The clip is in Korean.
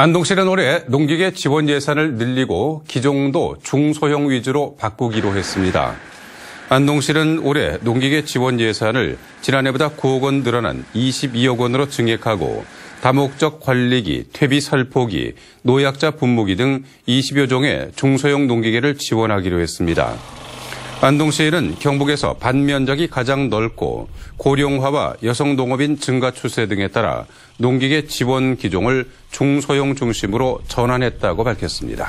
안동시는 올해 농기계 지원 예산을 늘리고 기종도 중소형 위주로 바꾸기로 했습니다. 안동시는 올해 농기계 지원 예산을 지난해보다 9억 원 늘어난 22억 원으로 증액하고 다목적 관리기, 퇴비 살포기, 노약자 분무기 등 20여 종의 중소형 농기계를 지원하기로 했습니다. 안동시는 경북에서 반면적이 가장 넓고 고령화와 여성 농업인 증가 추세 등에 따라 농기계 지원 기종을 중소형 중심으로 전환했다고 밝혔습니다.